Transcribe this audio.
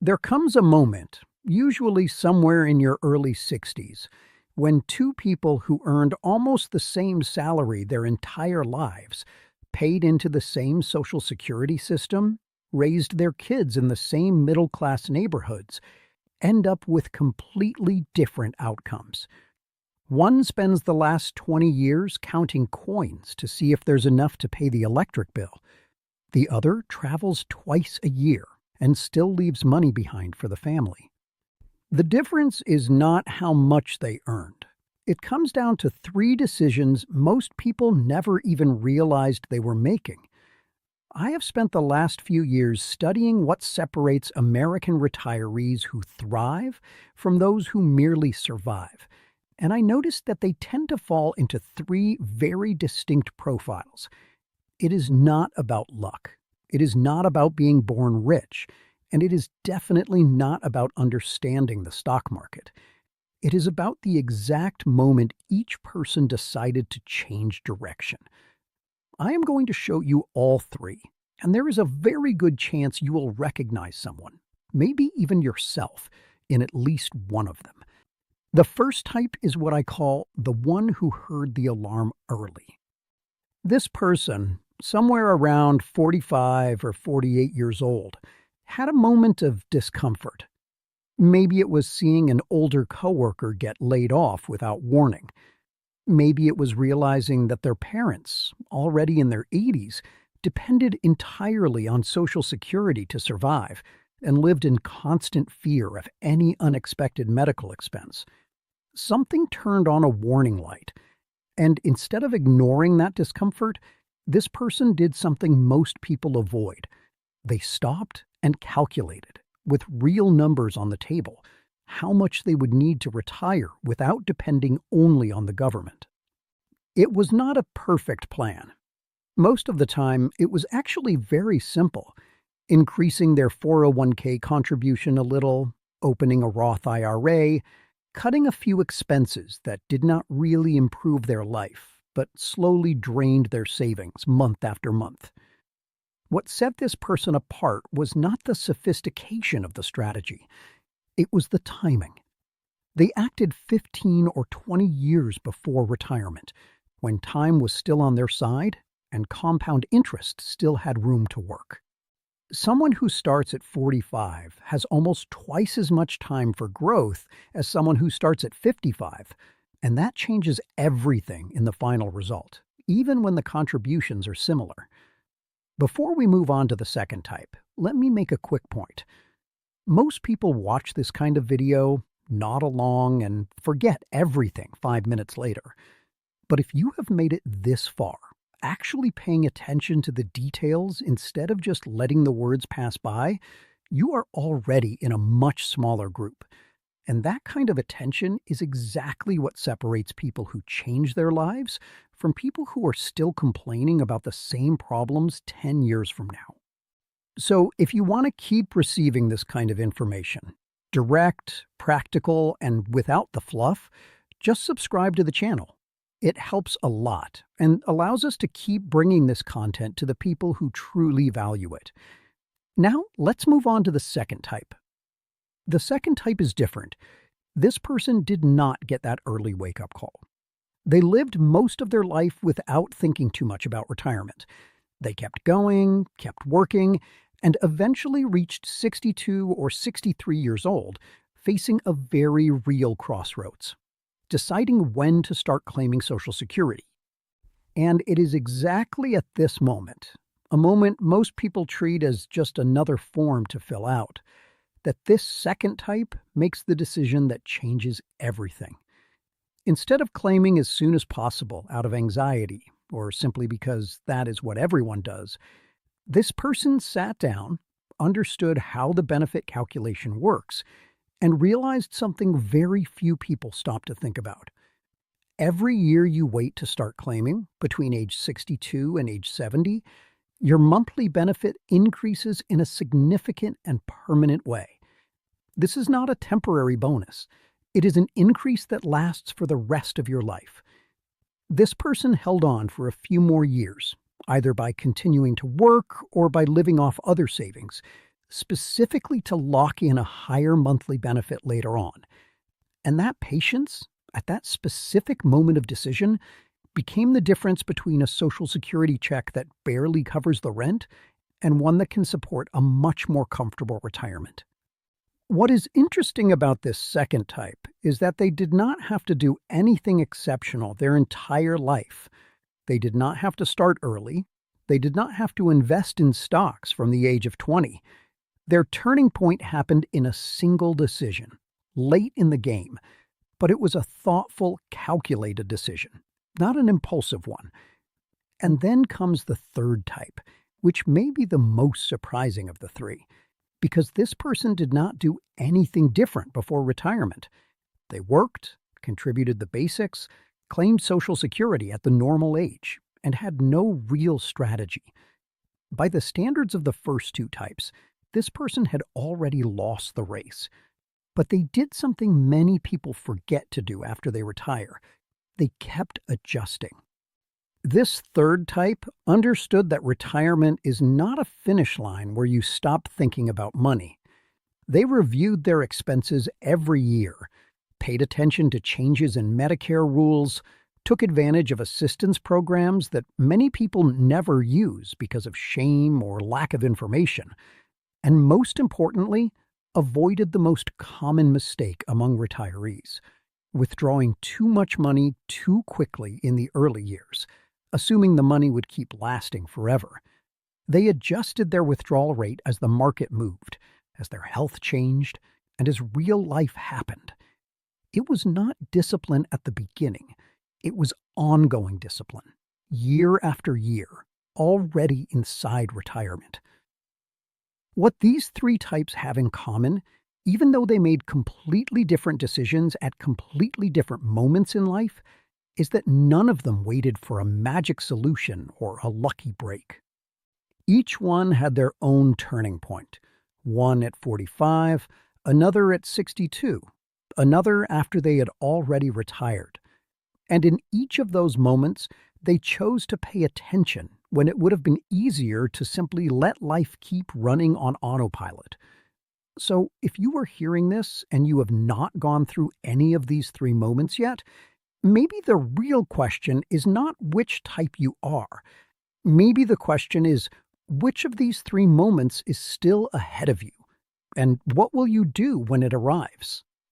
There comes a moment, usually somewhere in your early 60s, when two people who earned almost the same salary their entire lives, paid into the same Social Security system, raised their kids in the same middle class neighborhoods, end up with completely different outcomes. One spends the last 20 years counting coins to see if there's enough to pay the electric bill. The other travels twice a year and still leaves money behind for the family. The difference is not how much they earned. It comes down to three decisions most people never even realized they were making. I have spent the last few years studying what separates American retirees who thrive from those who merely survive, and I noticed that they tend to fall into three very distinct profiles. It is not about luck. It is not about being born rich, and it is definitely not about understanding the stock market. It is about the exact moment each person decided to change direction. I am going to show you all three, and there is a very good chance you will recognize someone, maybe even yourself, in at least one of them. The first type is what I call the one who heard the alarm early. This person, somewhere around 45 or 48 years old, had a moment of discomfort. Maybe it was seeing an older coworker get laid off without warning. Maybe it was realizing that their parents, already in their 80s, depended entirely on Social Security to survive and lived in constant fear of any unexpected medical expense. Something turned on a warning light, and instead of ignoring that discomfort, this person did something most people avoid. They stopped and calculated, with real numbers on the table, how much they would need to retire without depending only on the government. It was not a perfect plan. Most of the time, it was actually very simple: increasing their 401k contribution a little, opening a Roth IRA, cutting a few expenses that did not really improve their life, but slowly drained their savings month after month. What set this person apart was not the sophistication of the strategy, it was the timing. They acted 15 or 20 years before retirement, when time was still on their side and compound interest still had room to work. Someone who starts at 45 has almost twice as much time for growth as someone who starts at 55, and that changes everything in the final result, even when the contributions are similar. Before we move on to the second type, let me make a quick point. Most people watch this kind of video, nod along, and forget everything 5 minutes later. But if you have made it this far, actually paying attention to the details instead of just letting the words pass by, you are already in a much smaller group. And that kind of attention is exactly what separates people who change their lives from people who are still complaining about the same problems 10 years from now. So if you want to keep receiving this kind of information, direct, practical, and without the fluff, just subscribe to the channel. It helps a lot and allows us to keep bringing this content to the people who truly value it. Now, let's move on to the second type. The second type is different. This person did not get that early wake-up call. They lived most of their life without thinking too much about retirement. They kept going, kept working, and eventually reached 62 or 63 years old, facing a very real crossroads, deciding when to start claiming Social Security. And it is exactly at this moment, a moment most people treat as just another form to fill out, that this second type makes the decision that changes everything. Instead of claiming as soon as possible out of anxiety, or simply because that is what everyone does, this person sat down, understood how the benefit calculation works, and realized something very few people stop to think about. Every year you wait to start claiming, between age 62 and age 70, your monthly benefit increases in a significant and permanent way. This is not a temporary bonus. It is an increase that lasts for the rest of your life. This person held on for a few more years, either by continuing to work or by living off other savings, specifically to lock in a higher monthly benefit later on. And that patience, at that specific moment of decision, became the difference between a Social Security check that barely covers the rent and one that can support a much more comfortable retirement. What is interesting about this second type is that they did not have to do anything exceptional their entire life. They did not have to start early. They did not have to invest in stocks from the age of 20. Their turning point happened in a single decision, late in the game, but it was a thoughtful, calculated decision, not an impulsive one. And then comes the third type, which may be the most surprising of the three, because this person did not do anything different before retirement. They worked, contributed the basics, claimed Social Security at the normal age, and had no real strategy. By the standards of the first two types, this person had already lost the race. But they did something many people forget to do after they retire. They kept adjusting. This third type understood that retirement is not a finish line where you stop thinking about money. They reviewed their expenses every year, paid attention to changes in Medicare rules, took advantage of assistance programs that many people never use because of shame or lack of information, and most importantly, avoided the most common mistake among retirees: withdrawing too much money too quickly in the early years, assuming the money would keep lasting forever. They adjusted their withdrawal rate as the market moved, as their health changed, and as real life happened. It was not discipline at the beginning. It was ongoing discipline, year after year, already inside retirement. What these three types have in common, even though they made completely different decisions at completely different moments in life, is that none of them waited for a magic solution or a lucky break. Each one had their own turning point, one at 45, another at 62, another after they had already retired. And in each of those moments, they chose to pay attention when it would have been easier to simply let life keep running on autopilot. So if you are hearing this and you have not gone through any of these three moments yet, maybe the real question is not which type you are. Maybe the question is, which of these three moments is still ahead of you? And what will you do when it arrives?